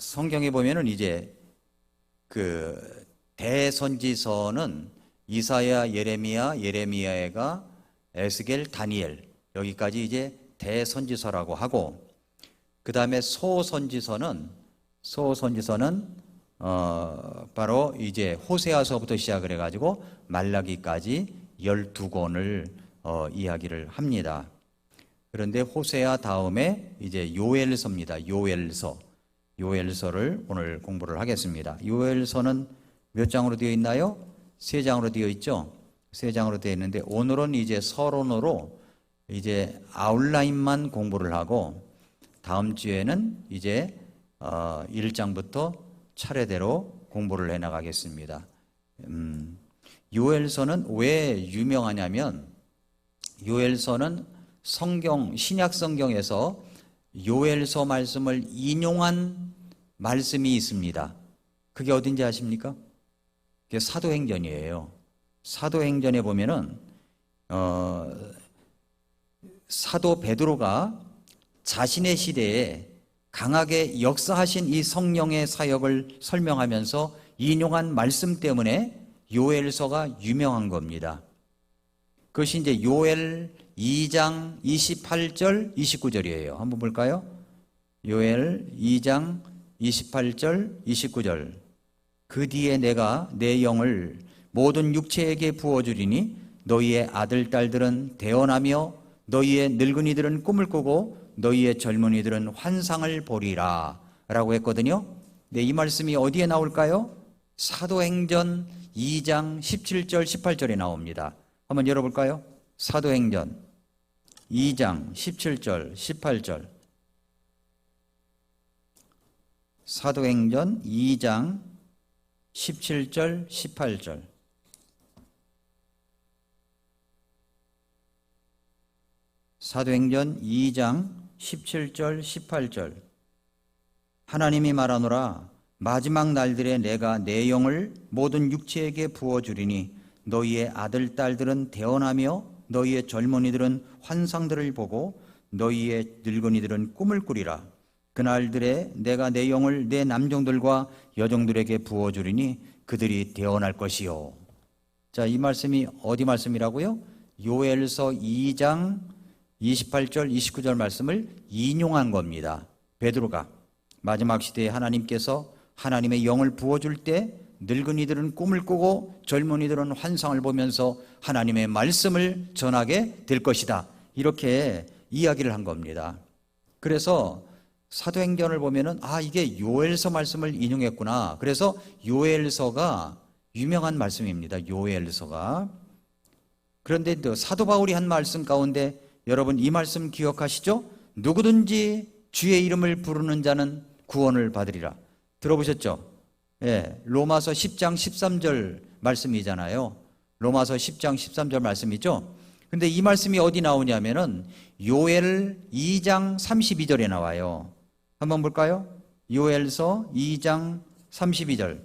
성경에 보면은 이제 그 대선지서는 이사야, 예레미야, 예레미야가 에스겔, 다니엘 여기까지 이제 대선지서라고 하고, 그 다음에 소선지서는 바로 이제 호세아서부터 시작을 해가지고 말라기까지 12권을 이야기를 합니다. 그런데 호세아 다음에 이제 요엘서입니다. 요엘서를 오늘 공부를 하겠습니다. 요엘서는 몇 장으로 되어 있나요? 3장으로 되어 있죠. 3장으로 되어 있는데 오늘은 이제 서론으로 이제 아웃라인만 공부를 하고, 다음 주에는 이제 1장부터 차례대로 공부를 해나가겠습니다. 요엘서는 왜 유명하냐면, 요엘서는 신약 성경에서 요엘서 말씀을 인용한 말씀이 있습니다. 그게 어딘지 아십니까? 그게 사도행전이에요. 사도행전에 보면은 사도 베드로가 자신의 시대에 강하게 역사하신 이 성령의 사역을 설명하면서 인용한 말씀 때문에 요엘서가 유명한 겁니다. 그것이 이제 요엘 2장 28절 29절이에요. 한번 볼까요? 요엘 2장 28절 29절. 그 뒤에 내가 내 영을 모든 육체에게 부어주리니 너희의 아들 딸들은 대언하며 너희의 늙은이들은 꿈을 꾸고 너희의 젊은이들은 환상을 보리라 라고 했거든요. 네, 이 말씀이 어디에 나올까요? 사도행전 2장 17절 18절에 나옵니다. 한번 열어볼까요? 사도행전 2장 17절 18절. 사도행전 2장 17절 18절. 사도행전 2장 17절 18절. 하나님이 말하노라 마지막 날들에 내가 내 영을 모든 육체에게 부어주리니 너희의 아들 딸들은 대언하며 너희의 젊은이들은 환상들을 보고 너희의 늙은이들은 꿈을 꾸리라. 그날들에 내가 내 영을 내 남종들과 여종들에게 부어주리니 그들이 대언할 것이요. 자, 이 말씀이 어디 말씀이라고요? 요엘서 2장 28절 29절 말씀을 인용한 겁니다. 베드로가 마지막 시대에 하나님께서 하나님의 영을 부어줄 때 늙은이들은 꿈을 꾸고 젊은이들은 환상을 보면서 하나님의 말씀을 전하게 될 것이다, 이렇게 이야기를 한 겁니다. 그래서 사도행전을 보면은 이게 요엘서 말씀을 인용했구나. 그래서 요엘서가 유명한 말씀입니다. 요엘서가. 그런데 또 사도 바울이 한 말씀 가운데 여러분 이 말씀 기억하시죠? 누구든지 주의 이름을 부르는 자는 구원을 받으리라. 들어보셨죠? 예, 로마서 10장 13절 말씀이잖아요. 로마서 10장 13절 말씀이죠. 근데 이 말씀이 어디 나오냐면은 요엘 2장 32절에 나와요. 한번 볼까요? 요엘서 2장 32절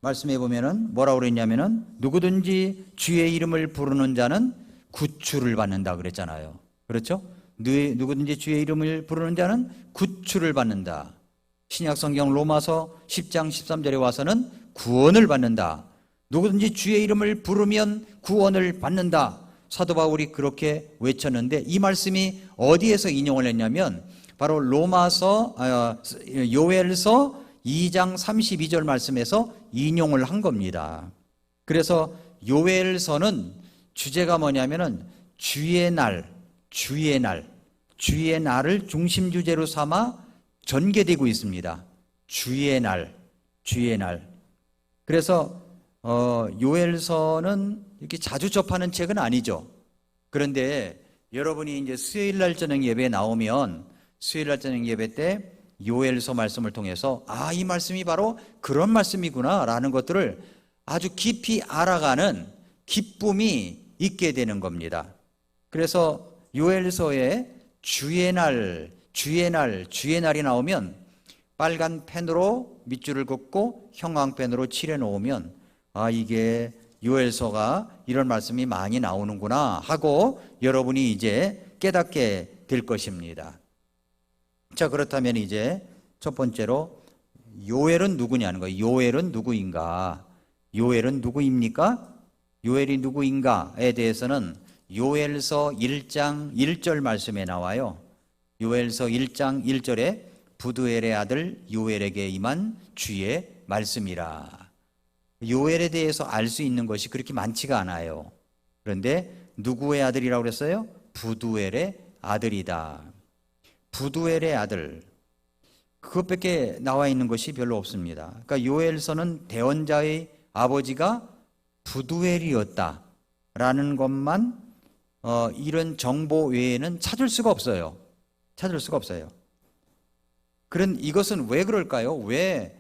말씀해 보면은 뭐라고 그랬냐면은 누구든지 주의 이름을 부르는 자는 구출을 받는다 그랬잖아요. 그렇죠? 누구든지 주의 이름을 부르는 자는 구출을 받는다. 신약성경 로마서 10장 13절에 와서는 구원을 받는다. 누구든지 주의 이름을 부르면 구원을 받는다. 사도 바울이 그렇게 외쳤는데 이 말씀이 어디에서 인용을 했냐면 바로 요엘서 2장 32절 말씀에서 인용을 한 겁니다. 그래서 요엘서는 주제가 뭐냐면은 주의 날을 중심 주제로 삼아 전개되고 있습니다. 주의 날. 그래서 요엘서는 이렇게 자주 접하는 책은 아니죠. 그런데 여러분이 이제 수요일 날 저녁 예배에 나오면 수요일 날 저녁 예배 때 요엘서 말씀을 통해서 이 말씀이 바로 그런 말씀이구나 라는 것들을 아주 깊이 알아가는 기쁨이 있게 되는 겁니다. 그래서 요엘서에 주의 날이 나오면 빨간 펜으로 밑줄을 긋고 형광펜으로 칠해 놓으면 이게 요엘서가 이런 말씀이 많이 나오는구나 하고 여러분이 이제 깨닫게 될 것입니다. 자, 그렇다면 이제 첫 번째로 요엘은 누구냐는 거예요. 요엘은 누구인가? 요엘은 누구입니까? 요엘이 누구인가에 대해서는 요엘서 1장 1절 말씀에 나와요. 요엘서 1장 1절에 부두엘의 아들 요엘에게 임한 주의 말씀이라. 요엘에 대해서 알 수 있는 것이 그렇게 많지가 않아요. 그런데 누구의 아들이라고 그랬어요? 부두엘의 아들이다. 부두엘의 아들, 그것밖에 나와 있는 것이 별로 없습니다. 그러니까 요엘서는 대언자의 아버지가 부두엘이었다라는 것만 이런 정보 외에는 찾을 수가 없어요. 찾을 수가 없어요. 그런 이것은 왜 그럴까요? 왜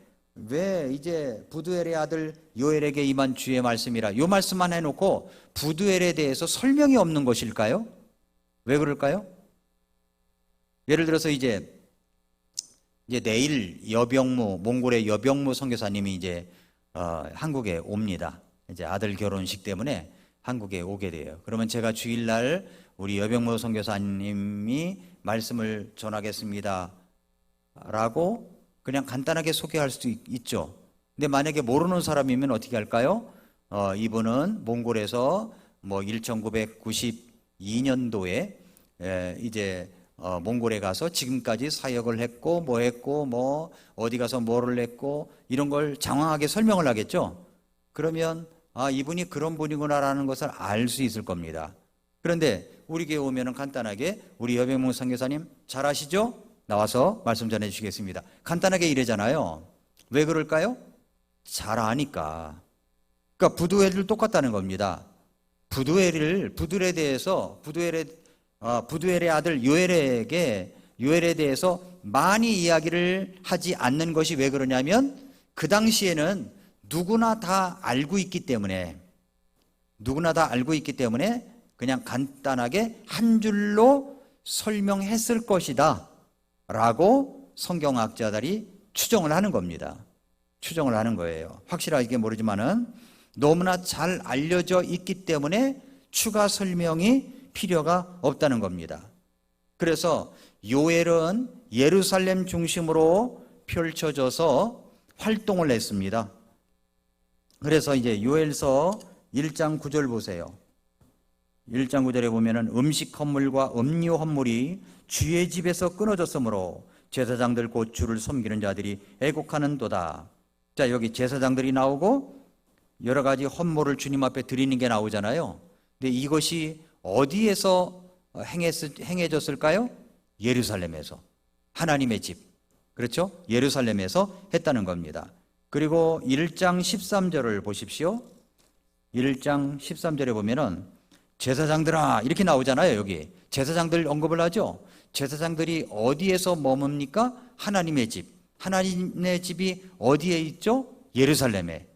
이제 부두엘의 아들 요엘에게 임한 주의 말씀이라 이 말씀만 해놓고 부두엘에 대해서 설명이 없는 것일까요? 왜 그럴까요? 예를 들어서 이제 내일 여병무, 몽골의 여병무 선교사님이 이제 한국에 옵니다. 이제 아들 결혼식 때문에 한국에 오게 돼요. 그러면 제가 주일날 우리 여병무 선교사님이 말씀을 전하겠습니다 라고 그냥 간단하게 소개할 수도 있죠. 근데 만약에 모르는 사람이면 어떻게 할까요? 이분은 몽골에서 1992년도에 이제 몽골에 가서 지금까지 사역을 했고 어디 가서 뭐를 했고 이런 걸 장황하게 설명을 하겠죠. 그러면 이분이 그런 분이구나라는 것을 알 수 있을 겁니다. 그런데 우리 교회 오면은 간단하게 우리 여병무 선교사님 잘 아시죠? 나와서 말씀 전해 주시겠습니다. 간단하게 이래잖아요. 왜 그럴까요? 잘 아니까. 그러니까 부두엘도 똑같다는 겁니다. 부두엘에 대해서 부두엘의 아들 요엘에 대해서 많이 이야기를 하지 않는 것이 왜 그러냐면 그 당시에는 누구나 다 알고 있기 때문에 그냥 간단하게 한 줄로 설명했을 것이다 라고 성경학자들이 추정을 하는 겁니다. 추정을 하는 거예요. 확실하게 모르지만은 너무나 잘 알려져 있기 때문에 추가 설명이 필요가 없다는 겁니다. 그래서 요엘은 예루살렘 중심으로 펼쳐져서 활동을 했습니다. 그래서 이제 요엘서 1장 9절 보세요. 1장 9절에 보면은 음식 헌물과 음료 헌물이 주의 집에서 끊어졌으므로 제사장들 곧 주를 섬기는 자들이 애곡하는도다. 자, 여기 제사장들이 나오고 여러 가지 헌물을 주님 앞에 드리는 게 나오잖아요. 근데 이것이 어디에서 행해졌을까요? 예루살렘에서. 하나님의 집. 그렇죠? 예루살렘에서 했다는 겁니다. 그리고 1장 13절을 보십시오. 1장 13절에 보면은 제사장들아 이렇게 나오잖아요. 여기 제사장들 언급을 하죠. 제사장들이 어디에서 머뭅니까? 하나님의 집. 하나님의 집이 어디에 있죠? 예루살렘에.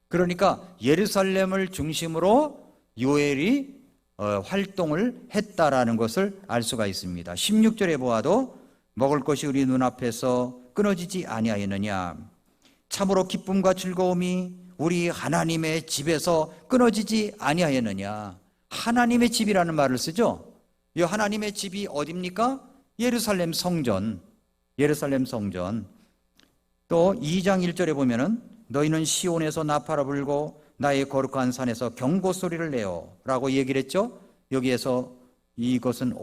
그러니까 예루살렘을 중심으로 요엘이 활동을 했다라는 것을 알 수가 있습니다. 16절에 보아도 먹을 것이 우리 눈앞에서 끊어지지 아니하였느냐. 참으로 기쁨과 즐거움이 우리 하나님의 집에서 끊어지지 아니하였느냐. 하나님의 집이라는 말을 쓰죠. 이 하나님의 집이 어디입니까? 예루살렘 성전. 예루살렘 성전. 또 2장 1절에 보면은 너희는 시온에서 나팔을 불고 나의 거룩한 산에서 경고 소리를 내어 라고 얘기를 했죠. 여기에서 이것은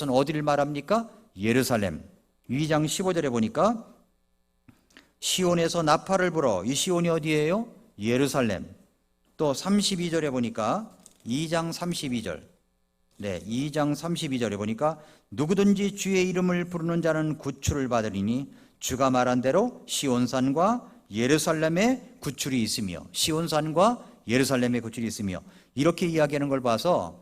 어디를 말합니까? 예루살렘. 2장 15절에 보니까 시온에서 나팔을 불어. 이 시온이 어디예요? 예루살렘. 또 32절에 보니까 2장 32절. 네, 2장 32절에 보니까 누구든지 주의 이름을 부르는 자는 구출을 받으리니 주가 말한 대로 시온산과 예루살렘에 구출이 있으며 시온산과 예루살렘에 구출이 있으며 이렇게 이야기하는 걸 봐서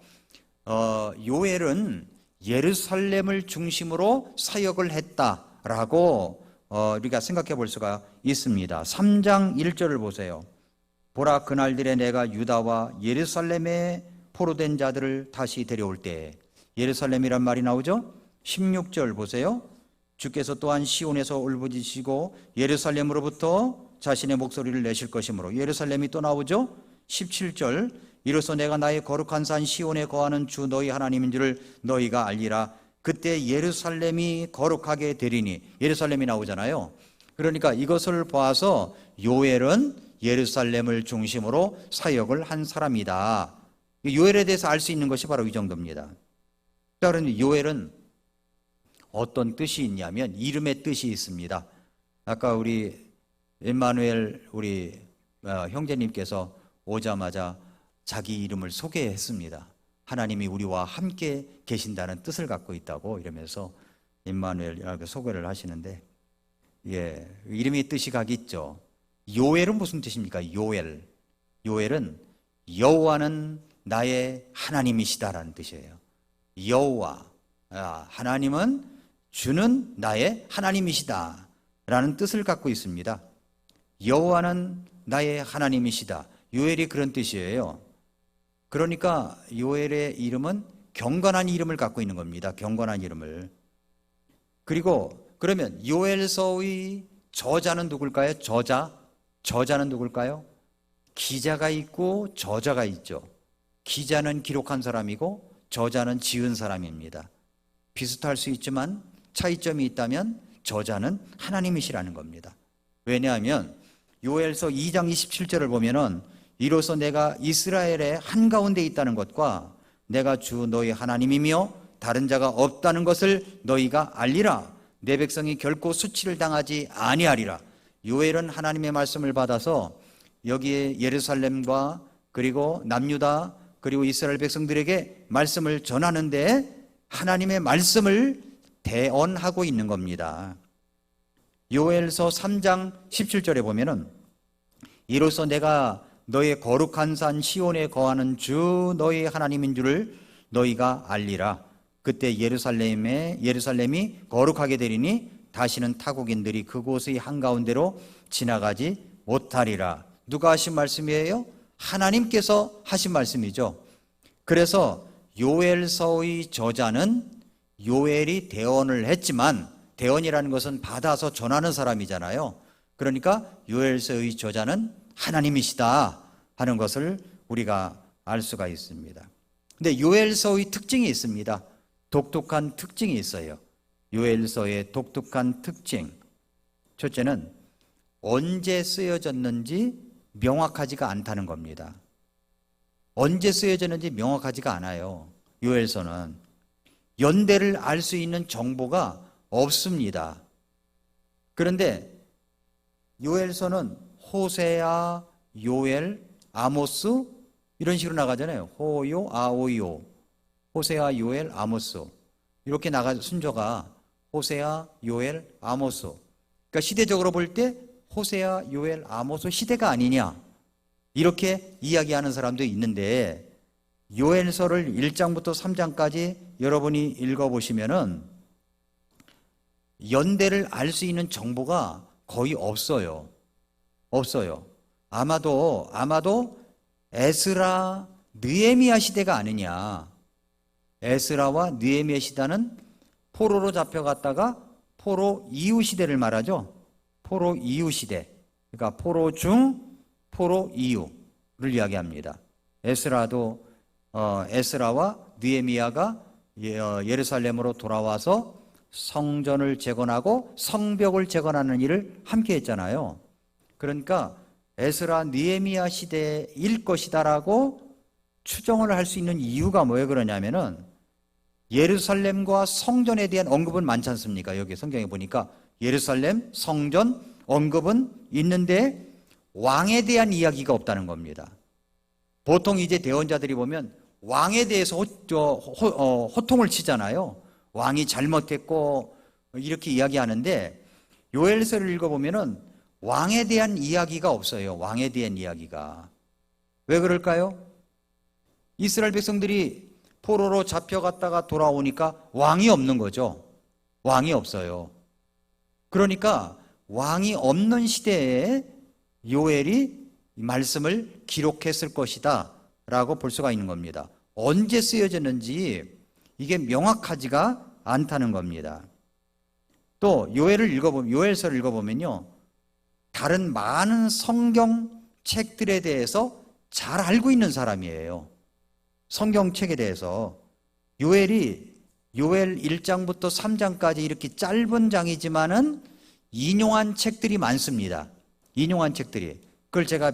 요엘은 예루살렘을 중심으로 사역을 했다라고 우리가 생각해 볼 수가 있습니다. 3장 1절을 보세요. 보라 그날들에 내가 유다와 예루살렘에 포로된 자들을 다시 데려올 때 예루살렘이란 말이 나오죠. 16절 보세요. 주께서 또한 시온에서 울부짖으시고 예루살렘으로부터 자신의 목소리를 내실 것이므로 예루살렘이 또 나오죠. 17절 이로써 내가 나의 거룩한 산 시온에 거하는 주 너희 하나님인 줄을 너희가 알리라. 그때 예루살렘이 거룩하게 되리니, 예루살렘이 나오잖아요. 그러니까 이것을 보아서 요엘은 예루살렘을 중심으로 사역을 한 사람이다. 요엘에 대해서 알 수 있는 것이 바로 이 정도입니다. 자, 그런데 요엘은 어떤 뜻이 있냐면 이름의 뜻이 있습니다. 아까 우리 임마누엘 우리 형제님께서 오자마자 자기 이름을 소개했습니다. 하나님이 우리와 함께 계신다는 뜻을 갖고 있다고 이러면서 임마누엘이라고 소개를 하시는데, 이름의 뜻이 각있죠. 요엘은 무슨 뜻입니까? 요엘은 여호와는 나의 하나님이시다라는 뜻이에요. 여호와, 하나님은 주는 나의 하나님이시다 라는 뜻을 갖고 있습니다. 여호와는 나의 하나님이시다. 요엘이 그런 뜻이에요. 그러니까 요엘의 이름은 경건한 이름을 갖고 있는 겁니다. 경건한 이름을. 그리고 그러면 요엘서의 저자는 누굴까요? 저자는 누굴까요? 기자가 있고 저자가 있죠. 기자는 기록한 사람이고 저자는 지은 사람입니다. 비슷할 수 있지만 차이점이 있다면 저자는 하나님이시라는 겁니다. 왜냐하면 요엘서 2장 27절을 보면은 이로써 내가 이스라엘의 한가운데 있다는 것과 내가 주 너희 하나님이며 다른 자가 없다는 것을 너희가 알리라. 내 백성이 결코 수치를 당하지 아니하리라. 요엘은 하나님의 말씀을 받아서 여기에 예루살렘과 그리고 남유다 그리고 이스라엘 백성들에게 말씀을 전하는데 하나님의 말씀을 대언하고 있는 겁니다. 요엘서 3장 17절에 보면은 이로써 내가 너의 거룩한 산 시온에 거하는 주 너희 하나님인 줄을 너희가 알리라. 그때 예루살렘이 거룩하게 되리니 다시는 타국인들이 그곳의 한가운데로 지나가지 못하리라. 누가 하신 말씀이에요? 하나님께서 하신 말씀이죠. 그래서 요엘서의 저자는 요엘이 대언을 했지만, 대언이라는 것은 받아서 전하는 사람이잖아요. 그러니까 요엘서의 저자는 하나님이시다 하는 것을 우리가 알 수가 있습니다. 근데 요엘서의 특징이 있습니다. 독특한 특징이 있어요. 요엘서의 독특한 특징. 첫째는 언제 쓰여졌는지 명확하지가 않다는 겁니다. 언제 쓰여졌는지 명확하지가 않아요. 요엘서는 연대를 알 수 있는 정보가 없습니다. 그런데 요엘서는 호세아, 요엘, 아모스 이런 식으로 나가잖아요. 호요, 아오요, 호세아, 요엘, 아모스 이렇게 나가 순서가 호세아, 요엘, 아모스. 그러니까 시대적으로 볼 때 호세아, 요엘, 아모스 시대가 아니냐 이렇게 이야기하는 사람도 있는데, 요엘서를 1장부터 3장까지 여러분이 읽어보시면은 연대를 알 수 있는 정보가 거의 없어요. 아마도 에스라, 느헤미야 시대가 아니냐. 에스라와 느헤미야 시대는 포로로 잡혀갔다가 포로 이후 시대를 말하죠. 포로 이후 시대. 그러니까 포로 중, 포로 이후를 이야기합니다. 에스라와 느헤미야가 예루살렘으로 돌아와서 성전을 재건하고 성벽을 재건하는 일을 함께 했잖아요. 그러니까 에스라, 느헤미야 시대일 것이다라고 추정을 할 수 있는 이유가 뭐예요? 그러냐면은 예루살렘과 성전에 대한 언급은 많지 않습니까? 여기 성경에 보니까 예루살렘, 성전 언급은 있는데 왕에 대한 이야기가 없다는 겁니다. 보통 이제 대언자들이 보면 왕에 대해서 호통을 치잖아요. 왕이 잘못했고 이렇게 이야기하는데, 요엘서를 읽어보면은 왕에 대한 이야기가 없어요. 왕에 대한 이야기가. 왜 그럴까요? 이스라엘 백성들이 포로로 잡혀갔다가 돌아오니까 왕이 없는 거죠. 왕이 없어요. 그러니까 왕이 없는 시대에 요엘이 말씀을 기록했을 것이다 라고 볼 수가 있는 겁니다. 언제 쓰여졌는지 이게 명확하지가 않다는 겁니다. 또 요엘서를 읽어보면요, 다른 많은 성경 책들에 대해서 잘 알고 있는 사람이에요. 성경책에 대해서. 요엘이 요엘 1장부터 3장까지 이렇게 짧은 장이지만은 인용한 책들이 많습니다. 인용한 책들이. 그걸 제가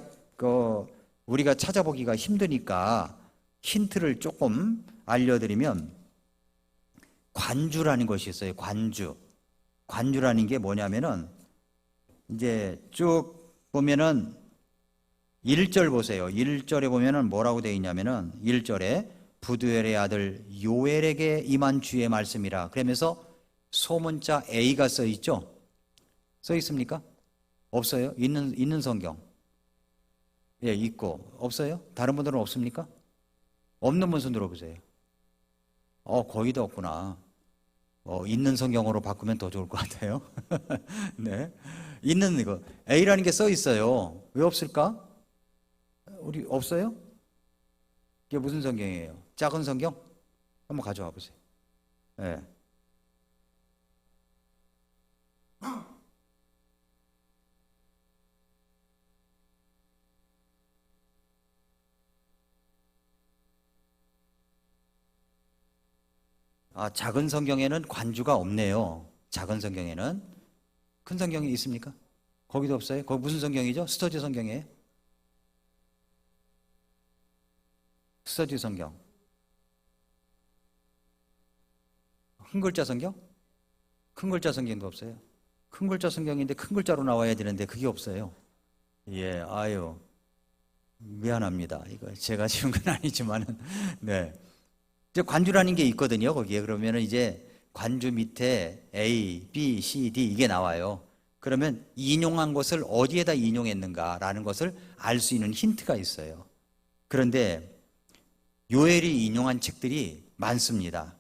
우리가 찾아보기가 힘드니까 힌트를 조금 알려드리면, 관주라는 것이 있어요. 관주라는 게 뭐냐면은, 이제 쭉 보면은 1절 보세요. 1절에 보면은 뭐라고 되어 있냐면은, 1절에 부두엘의 아들 요엘에게 임한 주의 말씀이라. 그러면서 소문자 A가 써 있죠? 써 있습니까? 없어요? 있는 성경. 예, 있고. 없어요? 다른 분들은 없습니까? 없는 분 손 들어보세요. 거의 다 없구나. 있는 성경으로 바꾸면 더 좋을 것 같아요. 네. 있는 이거. A라는 게 써 있어요. 왜 없을까? 우리 없어요? 이게 무슨 성경이에요? 작은 성경? 한번 가져와 보세요. 네. 작은 성경에는 관주가 없네요. 작은 성경에는. 큰 성경이 있습니까? 거기도 없어요? 거기 무슨 성경이죠? 스터디 성경이에요? 스터디 성경. 큰 글자 성경? 큰 글자 성경도 없어요. 큰 글자 성경인데 큰 글자로 나와야 되는데 그게 없어요. 예, 아유, 미안합니다. 이거 제가 지은 건 아니지만은, 네. 이제 관주라는 게 있거든요. 거기에. 그러면은 이제 관주 밑에 A, B, C, D 이게 나와요. 그러면 인용한 것을 어디에다 인용했는가라는 것을 알 수 있는 힌트가 있어요. 그런데 요엘이 인용한 책들이 많습니다.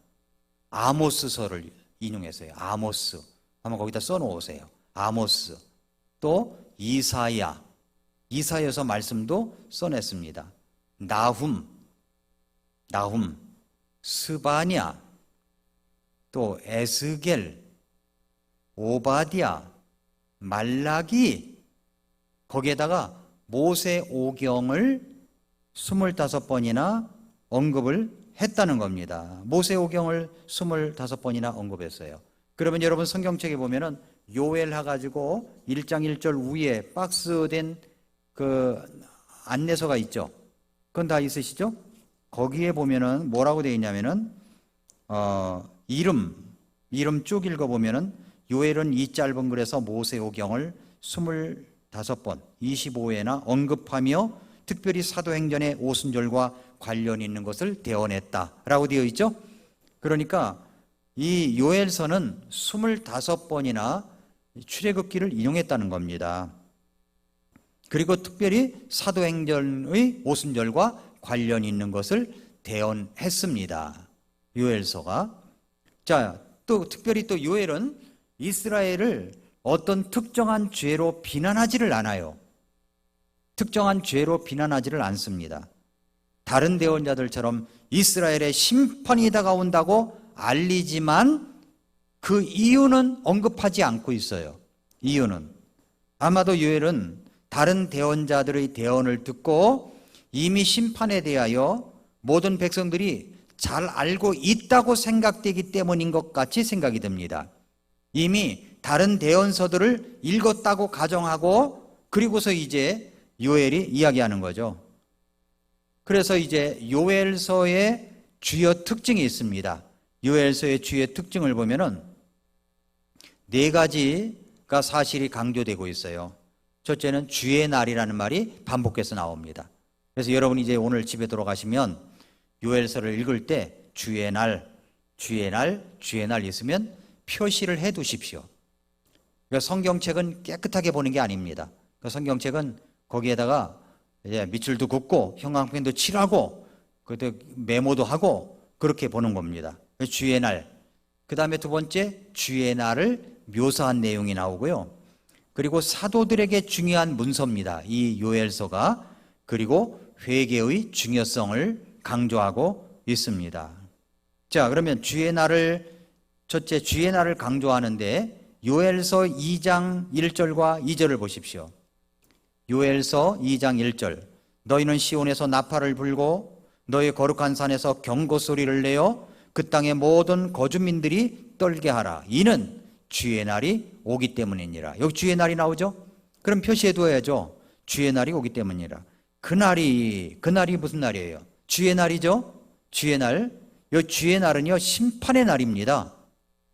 아모스서를 인용했어요. 아모스. 한번 거기다 써놓으세요. 아모스. 또 이사야서 말씀도 써냈습니다. 나훔, 스바냐, 또 에스겔, 오바디아, 말라기, 거기에다가 모세오경을 25번이나 언급을 했다는 겁니다. 모세오경을 25번이나 언급했어요. 그러면 여러분 성경책에 보면은 요엘 해가지고 1장 1절 위에 박스된 그 안내서가 있죠. 그건 다 있으시죠? 거기에 보면은 뭐라고 되어 있냐면은 이름 쭉 읽어보면은 요엘은 이 짧은 글에서 모세오경을 25번 25회나 언급하며 특별히 사도행전의 오순절과 관련 있는 것을 대언했다라고 되어 있죠. 그러니까 이 요엘서는 25번이나 출애굽기를 인용했다는 겁니다. 그리고 특별히 사도행전의 오순절과 관련 있는 것을 대언했습니다. 요엘서가. 자, 또 특별히 또 요엘은 이스라엘을 어떤 특정한 죄로 비난하지를 않아요. 특정한 죄로 비난하지를 않습니다. 다른 대언자들처럼 이스라엘의 심판이 다가온다고 알리지만 그 이유는 언급하지 않고 있어요. 이유는 아마도 요엘은 다른 대언자들의 대언을 듣고 이미 심판에 대하여 모든 백성들이 잘 알고 있다고 생각되기 때문인 것 같이 생각이 듭니다. 이미 다른 대언서들을 읽었다고 가정하고 그리고서 이제 요엘이 이야기하는 거죠. 그래서 이제 요엘서의 주요 특징이 있습니다. 요엘서의 주요 특징을 보면은 4가지가 사실이 강조되고 있어요. 첫째는 주의 날이라는 말이 반복해서 나옵니다. 그래서 여러분이 이제 오늘 집에 돌아가시면 요엘서를 읽을 때 주의 날 있으면 표시를 해 두십시오. 그러니까 성경책은 깨끗하게 보는 게 아닙니다. 그러니까 성경책은 거기에다가 이제 밑줄도 긋고 형광펜도 칠하고 그때 메모도 하고 그렇게 보는 겁니다. 주의 날. 그 다음에 두 번째 주의 날을 묘사한 내용이 나오고요. 그리고 사도들에게 중요한 문서입니다. 이 요엘서가. 그리고 회개의 중요성을 강조하고 있습니다. 자, 그러면 첫째 주의 날을 강조하는데 요엘서 2장 1절과 2절을 보십시오. 요엘서 2장 1절. 너희는 시온에서 나팔을 불고 너희 거룩한 산에서 경고 소리를 내어 그 땅의 모든 거주민들이 떨게 하라. 이는 주의 날이 오기 때문이니라. 여기 주의 날이 나오죠? 그럼 표시해 두어야죠. 주의 날이 오기 때문이라. 그날이 무슨 날이에요? 주의 날이죠? 주의 날. 이 주의 날은요, 심판의 날입니다.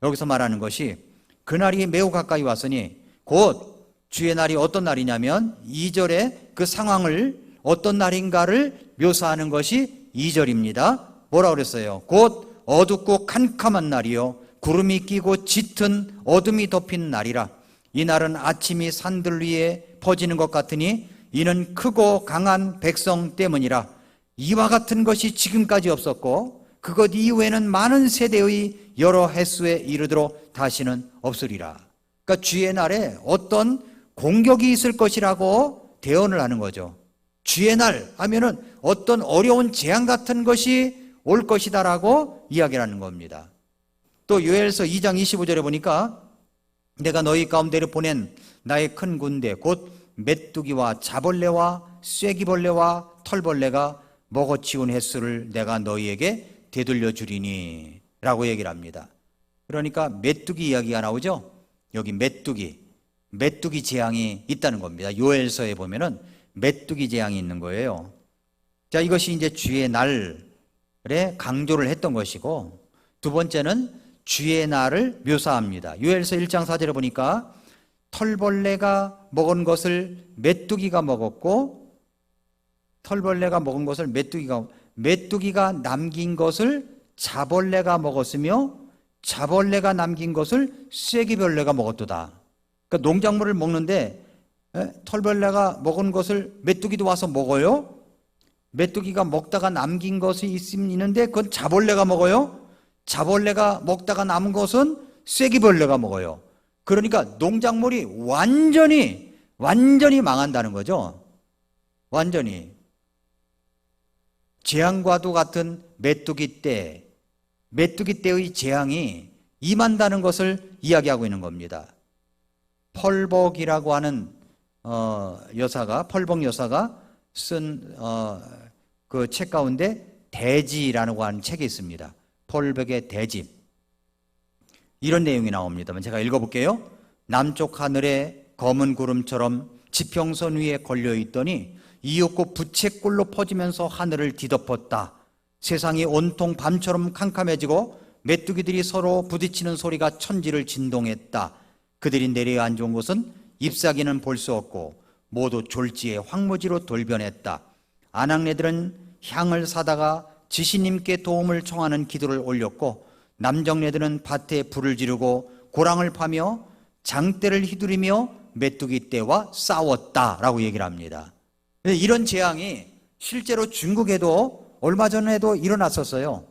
여기서 말하는 것이 그날이 매우 가까이 왔으니, 곧 주의 날이 어떤 날이냐면 2절에 그 상황을 어떤 날인가를 묘사하는 것이 2절입니다. 뭐라고 그랬어요? 곧 어둡고 캄캄한 날이요 구름이 끼고 짙은 어둠이 덮인 날이라. 이 날은 아침이 산들 위에 퍼지는 것 같으니 이는 크고 강한 백성 때문이라. 이와 같은 것이 지금까지 없었고 그것 이후에는 많은 세대의 여러 횟수에 이르도록 다시는 없으리라. 그러니까 주의 날에 어떤 공격이 있을 것이라고 대언을 하는 거죠. 주의 날 하면은 어떤 어려운 재앙 같은 것이 올 것이다라고 이야기를 하는 겁니다. 또 요엘서 2장 25절에 보니까 내가 너희 가운데로 보낸 나의 큰 군대 곧 메뚜기와 자벌레와 쐐기벌레와 털벌레가 먹어치운 횟수를 내가 너희에게 되돌려 주리니 라고 얘기를 합니다. 그러니까 메뚜기 이야기가 나오죠. 여기 메뚜기 재앙이 있다는 겁니다. 요엘서에 보면은 메뚜기 재앙이 있는 거예요. 자, 이것이 이제 주의 날에 강조를 했던 것이고, 두 번째는 주의 날을 묘사합니다. 요엘서 1장 4절에 보니까 털벌레가 먹은 것을 메뚜기가 먹었고, 털벌레가 먹은 것을 메뚜기가 남긴 것을 자벌레가 먹었으며 자벌레가 남긴 것을 쐐기벌레가 먹었도다. 그러니까 농작물을 먹는데 털벌레가 먹은 것을 메뚜기도 와서 먹어요. 메뚜기가 먹다가 남긴 것이 있는데 그건 자벌레가 먹어요. 자벌레가 먹다가 남은 것은 쐐기벌레가 먹어요. 그러니까 농작물이 완전히 망한다는 거죠. 완전히. 재앙과도 같은 메뚜기 때의 재앙이 임한다는 것을 이야기하고 있는 겁니다. 펄벅이라고 하는 펄벅 여사가 쓴 그 책 가운데 대지라고 하는 책이 있습니다. 펄벅의 대집. 이런 내용이 나옵니다만 제가 읽어볼게요. 남쪽 하늘에 검은 구름처럼 지평선 위에 걸려있더니 이윽고 부채꼴로 퍼지면서 하늘을 뒤덮었다. 세상이 온통 밤처럼 캄캄해지고 메뚜기들이 서로 부딪히는 소리가 천지를 진동했다. 그들이 내려 앉은 곳은 잎사귀는 볼 수 없고 모두 졸지에 황무지로 돌변했다. 아낙네들은 향을 사다가 지시님께 도움을 청하는 기도를 올렸고 남정네들은 밭에 불을 지르고 고랑을 파며 장대를 휘두르며 메뚜기 떼와 싸웠다라고 얘기를 합니다. 이런 재앙이 실제로 중국에도 얼마 전에도 일어났었어요.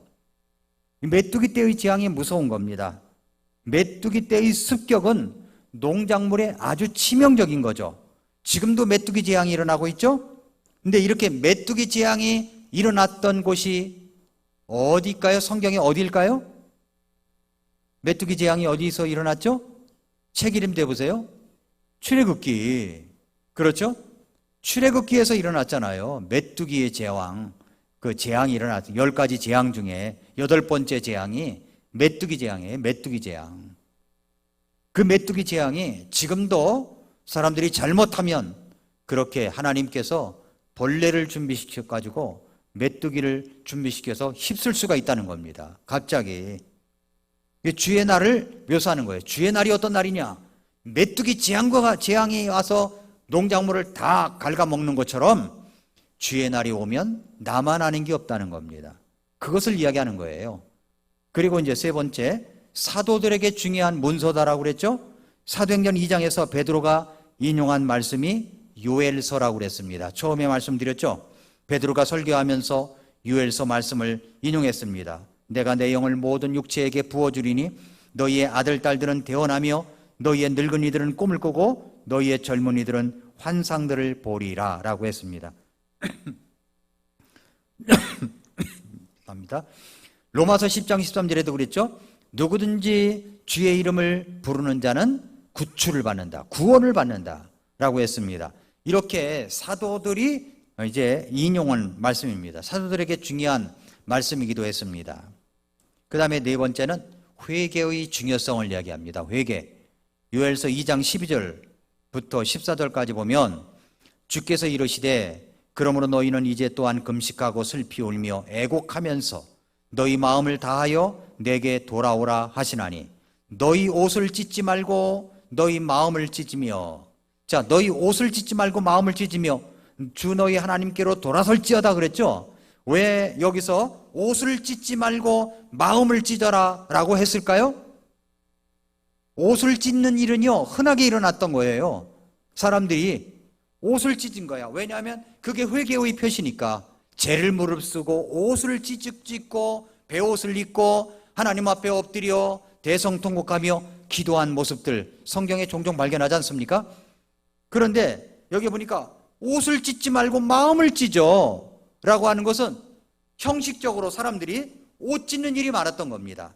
메뚜기 떼의 재앙이 무서운 겁니다. 메뚜기 떼의 습격은 농작물에 아주 치명적인 거죠. 지금도 메뚜기 재앙이 일어나고 있죠. 근데 이렇게 메뚜기 재앙이 일어났던 곳이 어디일까요? 성경에 어디일까요? 메뚜기 재앙이 어디서 일어났죠? 책 이름 대보세요. 출애굽기. 그렇죠? 출애굽기에서 일어났잖아요. 메뚜기의 재앙. 그 재앙이 일어났어요. 10가지 재앙 중에 8번째 재앙이 메뚜기 재앙이에요. 메뚜기 재앙. 그 메뚜기 재앙이 지금도 사람들이 잘못하면 그렇게 하나님께서 벌레를 준비시켜가지고 메뚜기를 준비시켜서 휩쓸 수가 있다는 겁니다. 갑자기. 주의 날을 묘사하는 거예요. 주의 날이 어떤 날이냐? 메뚜기 재앙이 와서 농작물을 다 갉아먹는 것처럼 주의 날이 오면 나만 아는 게 없다는 겁니다. 그것을 이야기하는 거예요. 그리고 이제 세 번째, 사도들에게 중요한 문서다라고 그랬죠? 사도행전 2장에서 베드로가 인용한 말씀이 요엘서라고 그랬습니다. 처음에 말씀드렸죠? 베드로가 설교하면서 요엘서 말씀을 인용했습니다. 내가 내 영을 모든 육체에게 부어주리니 너희의 아들 딸들은 대언하며 너희의 늙은이들은 꿈을 꾸고 너희의 젊은이들은 환상들을 보리라 라고 했습니다. 로마서 10장 13절에도 그랬죠? 누구든지 주의 이름을 부르는 자는 구출을 받는다, 구원을 받는다 라고 했습니다. 이렇게 사도들이 이제 인용한 말씀입니다. 사도들에게 중요한 말씀이기도 했습니다. 그 다음에 네 번째는 회개의 중요성을 이야기합니다. 회개. 요엘서 2장 12절부터 14절까지 보면 주께서 이르시되 그러므로 너희는 이제 또한 금식하고 슬피 울며 애곡하면서 너희 마음을 다하여 내게 돌아오라 하시나니 너희 옷을 찢지 말고 너희 마음을 찢으며, 자, 너희 옷을 찢지 말고 마음을 찢으며 주 너희 하나님께로 돌아설지어다 그랬죠. 왜 여기서 옷을 찢지 말고 마음을 찢어라 라고 했을까요? 옷을 찢는 일은요 흔하게 일어났던 거예요. 사람들이 옷을 찢은 거야. 왜냐하면 그게 회개의 표시니까. 죄를 무릅쓰고 옷을 찢고 베옷을 입고 하나님 앞에 엎드려 대성통곡하며 기도한 모습들 성경에 종종 발견하지 않습니까? 그런데 여기 보니까 옷을 찢지 말고 마음을 찢어 라고 하는 것은 형식적으로 사람들이 옷 찢는 일이 많았던 겁니다.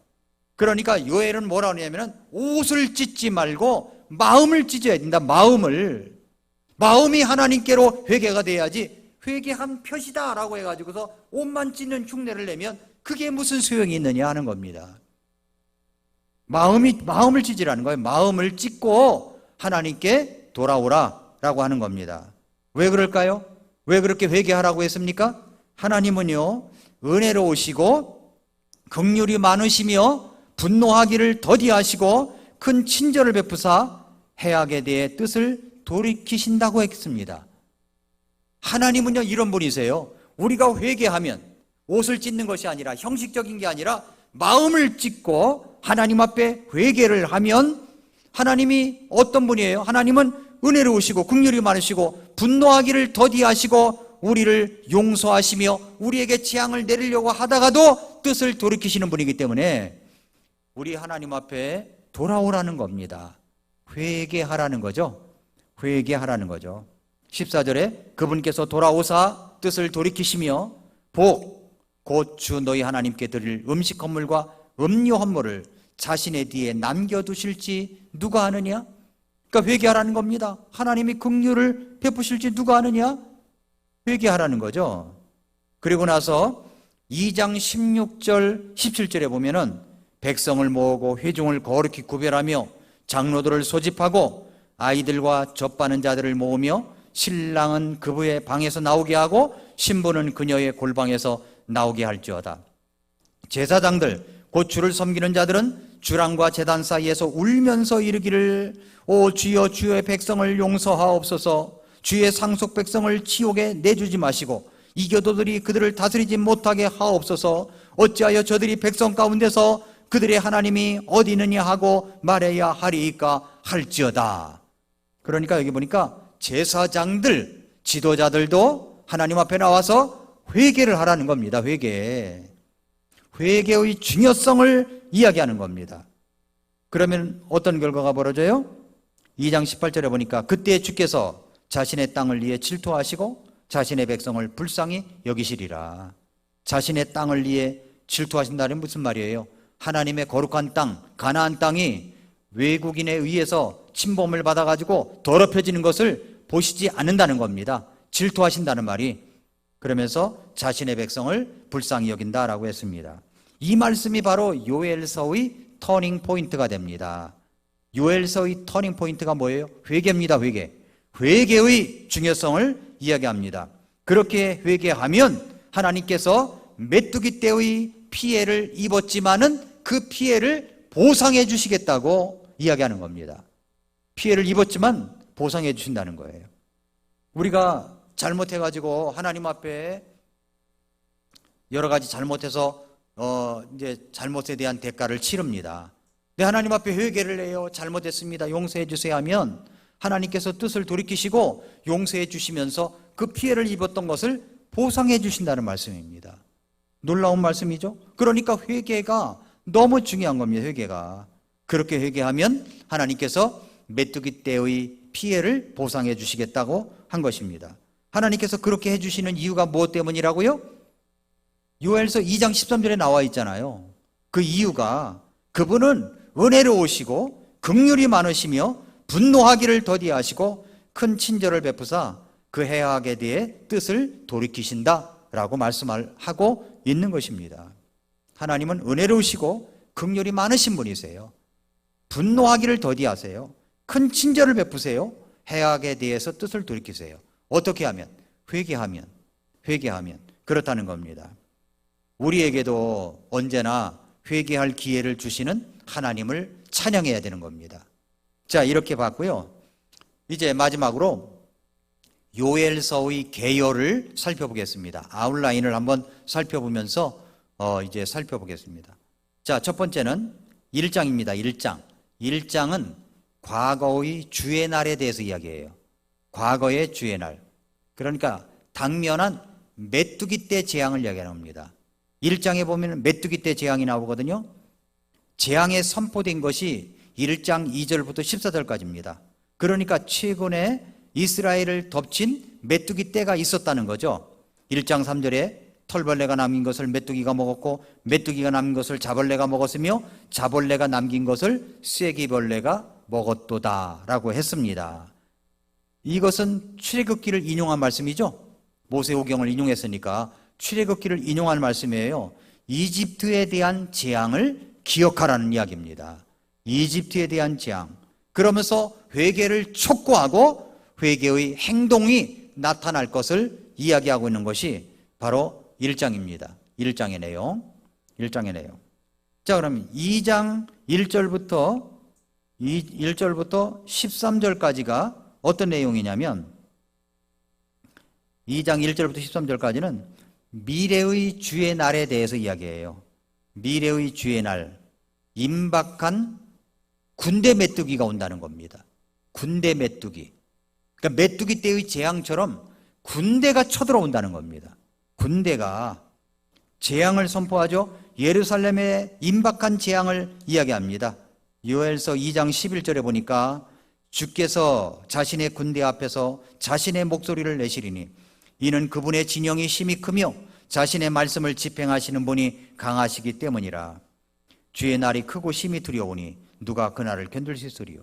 그러니까 요엘은 뭐라 하냐면 옷을 찢지 말고 마음을 찢어야 된다. 마음이 하나님께로 회개가 돼야지 회개한 표시다 라고 해가지고서 옷만 찢는 흉내를 내면 그게 무슨 소용이 있느냐 하는 겁니다. 마음을 찢으라는 거예요. 마음을 찢고 하나님께 돌아오라 라고 하는 겁니다. 왜 그럴까요? 왜 그렇게 회개하라고 했습니까? 하나님은요 은혜로우시고 긍휼이 많으시며 분노하기를 더디하시고 큰 친절을 베푸사 해악에 대해 뜻을 돌이키신다고 했습니다. 하나님은요 이런 분이세요. 우리가 회개하면 옷을 찢는 것이 아니라 형식적인 게 아니라 마음을 찢고 하나님 앞에 회개를 하면 하나님이 어떤 분이에요? 하나님은 은혜로우시고 긍휼이 많으시고 분노하기를 더디하시고 우리를 용서하시며 우리에게 재앙을 내리려고 하다가도 뜻을 돌이키시는 분이기 때문에 우리 하나님 앞에 돌아오라는 겁니다. 회개하라는 거죠. 회개하라는 거죠. 14절에 그분께서 돌아오사 뜻을 돌이키시며 곧 주 너희 하나님께 드릴 음식 헌물과 음료 헌물을 자신의 뒤에 남겨두실지 누가 아느냐? 그러니까 회개하라는 겁니다. 하나님이 긍휼을 베푸실지 누가 아느냐? 회개하라는 거죠. 그리고 나서 2장 16절 17절에 보면은 백성을 모으고 회중을 거룩히 구별하며 장로들을 소집하고 아이들과 젖바는 자들을 모으며 신랑은 그부의 방에서 나오게 하고 신부는 그녀의 골방에서 나오게 할지어다. 제사장들 곧 주를 섬기는 자들은 주랑과 제단 사이에서 울면서 이르기를 오 주여 주의 백성을 용서하옵소서. 주의 상속 백성을 지옥에 내주지 마시고 이교도들이 그들을 다스리지 못하게 하옵소서. 어찌하여 저들이 백성 가운데서 그들의 하나님이 어디 있느냐 하고 말해야 하리이까 할지어다. 그러니까 여기 보니까 제사장들, 지도자들도 하나님 앞에 나와서 회개를 하라는 겁니다. 회개의 중요성을 이야기하는 겁니다. 그러면 어떤 결과가 벌어져요? 2장 18절에 보니까 그때 주께서 자신의 땅을 위해 질투하시고 자신의 백성을 불쌍히 여기시리라. 자신의 땅을 위해 질투하신다는 무슨 말이에요? 하나님의 거룩한 땅, 가나안 땅이 외국인에 의해서 침범을 받아가지고 더럽혀지는 것을 보시지 않는다는 겁니다. 질투하신다는 말이. 그러면서 자신의 백성을 불쌍히 여긴다라고 했습니다. 이 말씀이 바로 요엘서의 터닝 포인트가 됩니다. 요엘서의 터닝 포인트가 뭐예요? 회개입니다. 회개의 중요성을 이야기합니다. 그렇게 회개하면 하나님께서 메뚜기 떼의 피해를 입었지만은 그 피해를 보상해 주시겠다고 이야기하는 겁니다. 피해를 입었지만 보상해 주신다는 거예요. 우리가 잘못해가지고 하나님 앞에 여러 가지 잘못해서 이제 잘못에 대한 대가를 치릅니다. 내 하나님 앞에 회개를 해요. 잘못했습니다. 용서해 주세요 하면 하나님께서 뜻을 돌이키시고 용서해 주시면서 그 피해를 입었던 것을 보상해 주신다는 말씀입니다. 놀라운 말씀이죠. 그러니까 회개가 너무 중요한 겁니다. 회개가. 그렇게 회개하면 하나님께서 메뚜기 떼의 피해를 보상해 주시겠다고 한 것입니다. 하나님께서 그렇게 해주시는 이유가 무엇 때문이라고요? 요엘서 2장 13절에 나와 있잖아요. 그 이유가 그분은 은혜로우시고 긍휼이 많으시며 분노하기를 더디하시고 큰 친절을 베푸사 그 해악에 대해 뜻을 돌이키신다라고 말씀을 하고 있는 것입니다. 하나님은 은혜로우시고 긍휼이 많으신 분이세요. 분노하기를 더디하세요. 큰 친절을 베푸세요. 해악에 대해서 뜻을 돌이키세요. 어떻게 하면? 회개하면 그렇다는 겁니다. 우리에게도 언제나 회개할 기회를 주시는 하나님을 찬양해야 되는 겁니다. 자, 이렇게 봤고요. 이제 마지막으로 요엘서의 개요를 살펴보겠습니다. 아웃라인을 한번 살펴보면서 이제 살펴보겠습니다. 자, 첫 번째는 1장입니다. 1장은 과거의 주의 날에 대해서 이야기해요. 과거의 주의 날. 그러니까 당면한 메뚜기 때 재앙을 이야기하는 겁니다. 1장에 보면 메뚜기 때 재앙이 나오거든요. 재앙에 선포된 것이 1장 2절부터 14절까지입니다. 그러니까 최근에 이스라엘을 덮친 메뚜기 때가 있었다는 거죠. 1장 3절에 털벌레가 남긴 것을 메뚜기가 먹었고 메뚜기가 남긴 것을 자벌레가 먹었으며 자벌레가 남긴 것을 쐐기벌레가 먹었도다 라고 했습니다. 이것은 출애굽기를 인용한 말씀이죠. 모세오경을 인용했으니까 출애굽기를 인용한 말씀이에요. 이집트에 대한 재앙을 기억하라는 이야기입니다. 이집트에 대한 재앙. 그러면서 회개를 촉구하고 회개의 행동이 나타날 것을 이야기하고 있는 것이 바로 1장입니다. 1장의 내용. 자, 그럼 2장 1절부터 13절까지가 어떤 내용이냐면 2장 1절부터 13절까지는 미래의 주의 날에 대해서 이야기해요. 미래의 주의 날, 임박한 군대 메뚜기가 온다는 겁니다. 군대 메뚜기. 그러니까 메뚜기 때의 재앙처럼 군대가 쳐들어온다는 겁니다. 군대가 재앙을 선포하죠. 예루살렘의 임박한 재앙을 이야기합니다. 요엘서 2장 11절에 보니까 주께서 자신의 군대 앞에서 자신의 목소리를 내시리니 이는 그분의 진영이 심히 크며 자신의 말씀을 집행하시는 분이 강하시기 때문이라. 주의 날이 크고 심히 두려우니 누가 그날을 견딜 수 있으리요.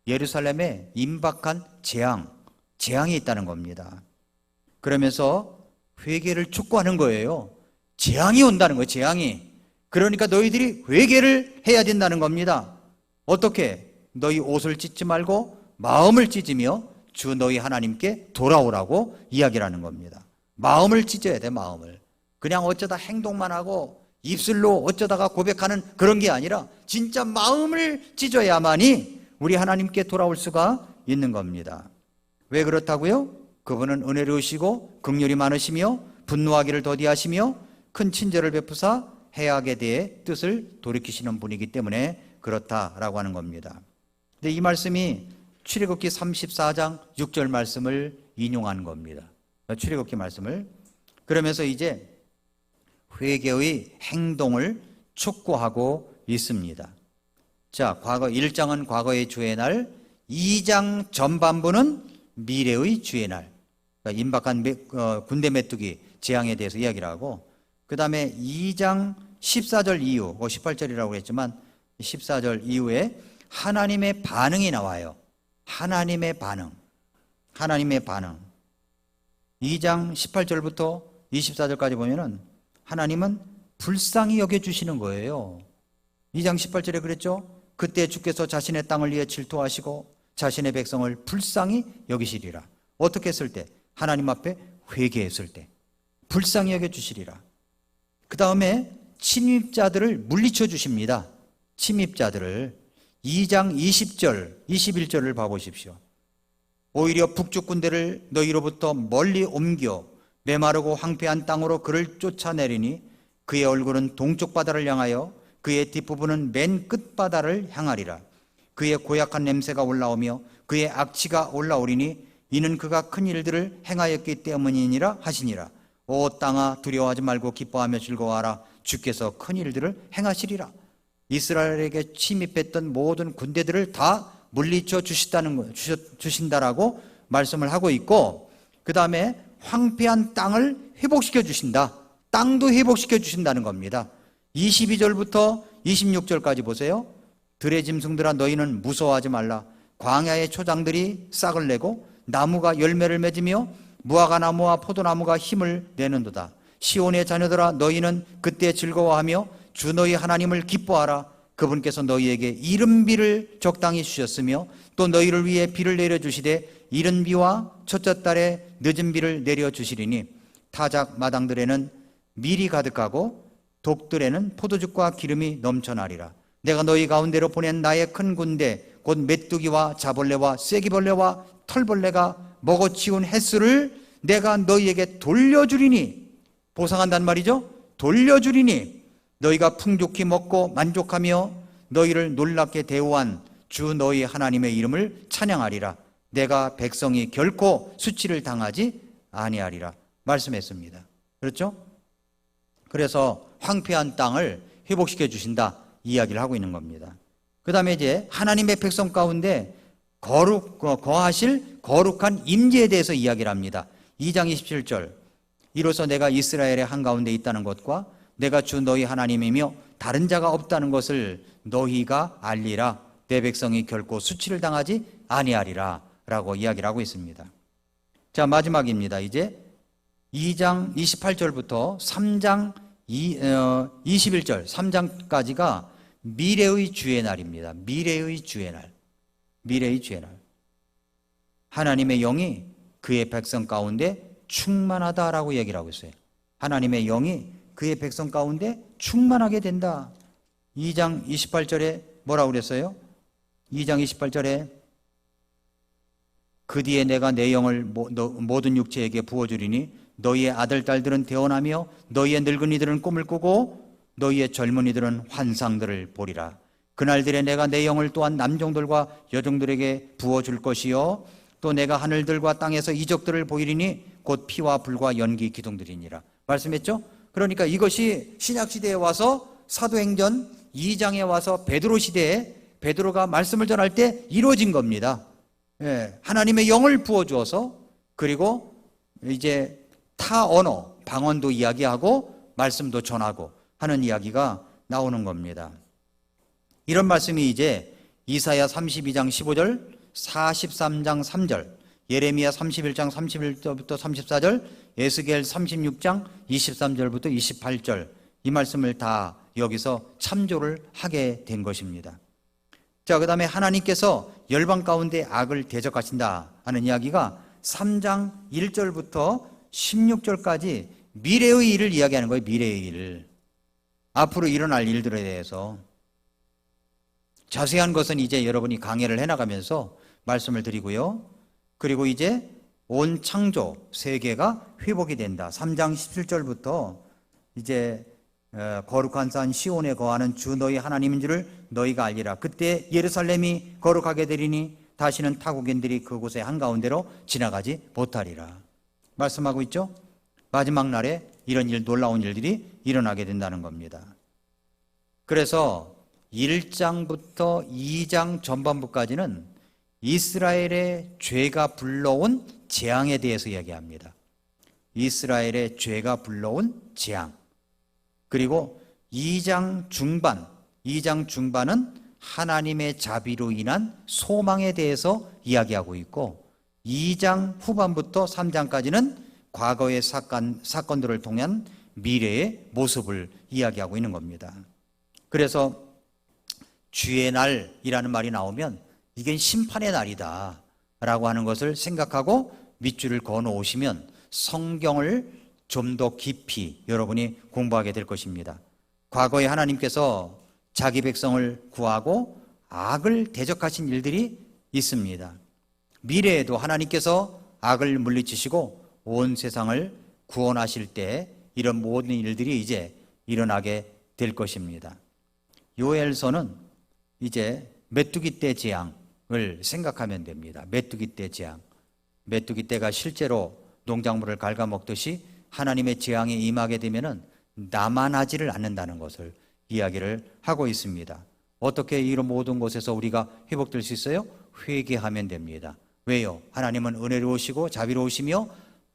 예루살렘에 임박한 재앙이 있다는 겁니다. 그러면서 회개를 촉구하는 거예요. 재앙이 온다는 거예요. 재앙이. 그러니까 너희들이 회개를 해야 된다는 겁니다. 어떻게? 너희 옷을 찢지 말고 마음을 찢으며 주 너희 하나님께 돌아오라고 이야기를 하는 겁니다. 마음을 찢어야 돼. 마음을. 그냥 어쩌다 행동만 하고 입술로 어쩌다가 고백하는 그런 게 아니라 진짜 마음을 찢어야만이 우리 하나님께 돌아올 수가 있는 겁니다. 왜 그렇다고요? 그분은 은혜로우시고 긍휼이 많으시며 분노하기를 더디하시며 큰 친절을 베푸사 해악에 대해 뜻을 돌이키시는 분이기 때문에 그렇다라고 하는 겁니다. 근데 이 말씀이 출애굽기 34장 6절 말씀을 인용한 겁니다. 출애굽기 말씀을. 그러면서 이제 회개의 행동을 촉구하고 있습니다. 자, 과거 1장은 과거의 주의 날, 2장 전반부는 미래의 주의 날. 그러니까 임박한 군대 메뚜기 재앙에 대해서 이야기를 하고, 그 다음에 2장 14절 이후, 18절이라고 했지만 14절 이후에 하나님의 반응이 나와요. 하나님의 반응. 2장 18절부터 24절까지 보면은 하나님은 불쌍히 여겨주시는 거예요. 2장 18절에 그랬죠? 그때 주께서 자신의 땅을 위해 질투하시고 자신의 백성을 불쌍히 여기시리라. 어떻게 했을 때? 하나님 앞에 회개했을 때 불쌍히 여겨주시리라. 그 다음에 침입자들을 물리쳐 주십니다. 침입자들을. 2장 20절, 21절을 봐보십시오. 오히려 북쪽 군대를 너희로부터 멀리 옮겨 메마르고 황폐한 땅으로 그를 쫓아내리니 그의 얼굴은 동쪽 바다를 향하여 그의 뒷부분은 맨 끝 바다를 향하리라. 그의 고약한 냄새가 올라오며 그의 악취가 올라오리니 이는 그가 큰 일들을 행하였기 때문이니라 하시니라. 오 땅아 두려워하지 말고 기뻐하며 즐거워하라. 주께서 큰 일들을 행하시리라. 이스라엘에게 침입했던 모든 군대들을 다 물리쳐 주신다라고 말씀을 하고 있고, 그 다음에 황폐한 땅을 회복시켜 주신다. 땅도 회복시켜 주신다는 겁니다. 22절부터 26절까지 보세요. 들의 짐승들아 너희는 무서워하지 말라. 광야의 초장들이 싹을 내고 나무가 열매를 맺으며 무화과 나무와 포도나무가 힘을 내는도다. 시온의 자녀들아 너희는 그때 즐거워하며 주 너희 하나님을 기뻐하라. 그분께서 너희에게 이른 비를 적당히 주셨으며 또 너희를 위해 비를 내려주시되 이른 비와 첫째 달에 늦은 비를 내려주시리니 타작 마당들에는 밀이 가득하고 독들에는 포도즙과 기름이 넘쳐나리라. 내가 너희 가운데로 보낸 나의 큰 군대 곧 메뚜기와 자벌레와 쐐기벌레와 털벌레가 먹어치운 횟수를 내가 너희에게 돌려주리니, 보상한단 말이죠. 돌려주리니 너희가 풍족히 먹고 만족하며 너희를 놀랍게 대우한 주 너희 하나님의 이름을 찬양하리라. 내가 백성이 결코 수치를 당하지 아니하리라 말씀했습니다. 그렇죠? 그래서 황폐한 땅을 회복시켜 주신다 이야기를 하고 있는 겁니다. 그 다음에 이제 하나님의 백성 가운데 거하실 거룩한 임재에 대해서 이야기를 합니다. 2장 27절 이로써 내가 이스라엘의 한가운데 있다는 것과 내가 주 너희 하나님이며 다른 자가 없다는 것을 너희가 알리라. 내 백성이 결코 수치를 당하지 아니하리라 라고 이야기를 하고 있습니다. 자, 마지막입니다. 이제 2장 28절부터 3장 21절 3장까지가 미래의 주의 날입니다. 미래의 주의 날. 미래의 주의 날. 하나님의 영이 그의 백성 가운데 충만하다라고 얘기를 하고 있어요. 하나님의 영이 그의 백성 가운데 충만하게 된다. 2장 28절에 뭐라고 그랬어요? 2장 28절에 그 뒤에 내가 내 영을 모든 육체에게 부어주리니 너희의 아들 딸들은 대언하며 너희의 늙은이들은 꿈을 꾸고 너희의 젊은이들은 환상들을 보리라. 그날들에 내가 내 영을 또한 남종들과 여종들에게 부어줄 것이요 또 내가 하늘들과 땅에서 이적들을 보이리니 곧 피와 불과 연기 기둥들이니라 말씀했죠? 그러니까 이것이 신약시대에 와서 사도행전 2장에 와서 베드로 시대에 베드로가 말씀을 전할 때 이루어진 겁니다. 하나님의 영을 부어주어서 그리고 이제 타 언어, 방언도 이야기하고 말씀도 전하고 하는 이야기가 나오는 겁니다. 이런 말씀이 이제 이사야 32장 15절, 43장 3절, 예레미야 31장 31절부터 34절, 에스겔 36장 23절부터 28절 이 말씀을 다 여기서 참조를 하게 된 것입니다. 자, 그 다음에 하나님께서 열방 가운데 악을 대적하신다 하는 이야기가 3장 1절부터 16절까지 미래의 일을 이야기하는 거예요. 미래의 일을. 앞으로 일어날 일들에 대해서. 자세한 것은 이제 여러분이 강해를 해나가면서 말씀을 드리고요. 그리고 이제 온 창조 세계가 회복이 된다. 3장 17절부터 이제 거룩한 산 시온에 거하는 주 너희 하나님인 줄을 너희가 알리라. 그때 예루살렘이 거룩하게 되리니 다시는 타국인들이 그곳의 한가운데로 지나가지 못하리라 말씀하고 있죠. 마지막 날에 이런 일, 놀라운 일들이 일어나게 된다는 겁니다. 그래서 1장부터 2장 전반부까지는 이스라엘의 죄가 불러온 재앙에 대해서 이야기합니다. 이스라엘의 죄가 불러온 재앙. 그리고 2장 중반은 하나님의 자비로 인한 소망에 대해서 이야기하고 있고 2장 후반부터 3장까지는 과거의 사건들을 통한 미래의 모습을 이야기하고 있는 겁니다. 그래서 주의 날이라는 말이 나오면 이게 심판의 날이다 라고 하는 것을 생각하고 밑줄을 그어 놓으시면 성경을 좀 더 깊이 여러분이 공부하게 될 것입니다. 과거에 하나님께서 자기 백성을 구하고 악을 대적하신 일들이 있습니다. 미래에도 하나님께서 악을 물리치시고 온 세상을 구원하실 때 이런 모든 일들이 이제 일어나게 될 것입니다. 요엘서는 이제 메뚜기 떼 재앙을 생각하면 됩니다. 메뚜기 떼 재앙. 메뚜기 떼가 실제로 농작물을 갉아먹듯이 하나님의 재앙이 임하게 되면은 남아나지를 않는다는 것을 이야기를 하고 있습니다. 어떻게 이런 모든 곳에서 우리가 회복될 수 있어요? 회개하면 됩니다. 왜요? 하나님은 은혜로우시고 자비로우시며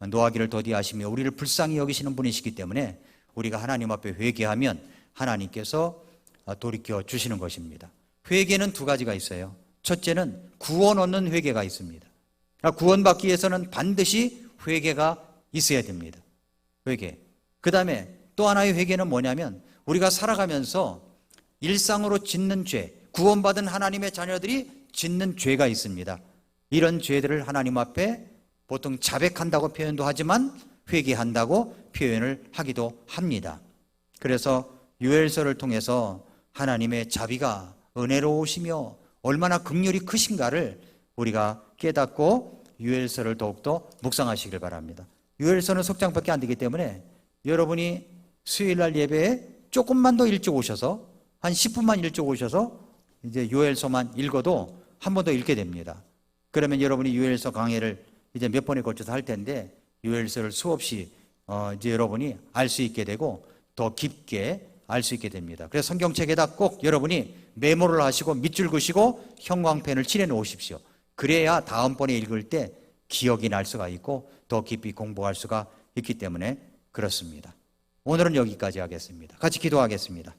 노하기를 더디하시며 우리를 불쌍히 여기시는 분이시기 때문에 우리가 하나님 앞에 회개하면 하나님께서 돌이켜 주시는 것입니다. 회개는 두 가지가 있어요. 첫째는 구원 얻는 회개가 있습니다. 구원받기 위해서는 반드시 회개가 있어야 됩니다. 회개. 그 다음에 또 하나의 회개는 뭐냐면 우리가 살아가면서 일상으로 짓는 죄, 구원받은 하나님의 자녀들이 짓는 죄가 있습니다. 이런 죄들을 하나님 앞에 보통 자백한다고 표현도 하지만 회개한다고 표현을 하기도 합니다. 그래서 요엘서를 통해서 하나님의 자비가 은혜로우시며 얼마나 긍휼이 크신가를 우리가 깨닫고 요엘서를 더욱더 묵상하시길 바랍니다. 요엘서는 석장밖에 안 되기 때문에 여러분이 수요일날 예배에 조금만 더 일찍 오셔서 한 10분만 일찍 오셔서 이제 요엘서만 읽어도 한 번 더 읽게 됩니다. 그러면 여러분이 요엘서 강해를 이제 몇 번에 걸쳐서 할 텐데 요엘서를 수없이 이제 여러분이 알 수 있게 되고 더 깊게 알 수 있게 됩니다. 그래서 성경책에다 꼭 여러분이 메모를 하시고 밑줄 그시고 형광펜을 칠해 놓으십시오. 그래야 다음번에 읽을 때 기억이 날 수가 있고 더 깊이 공부할 수가 있기 때문에 그렇습니다. 오늘은 여기까지 하겠습니다. 같이 기도하겠습니다.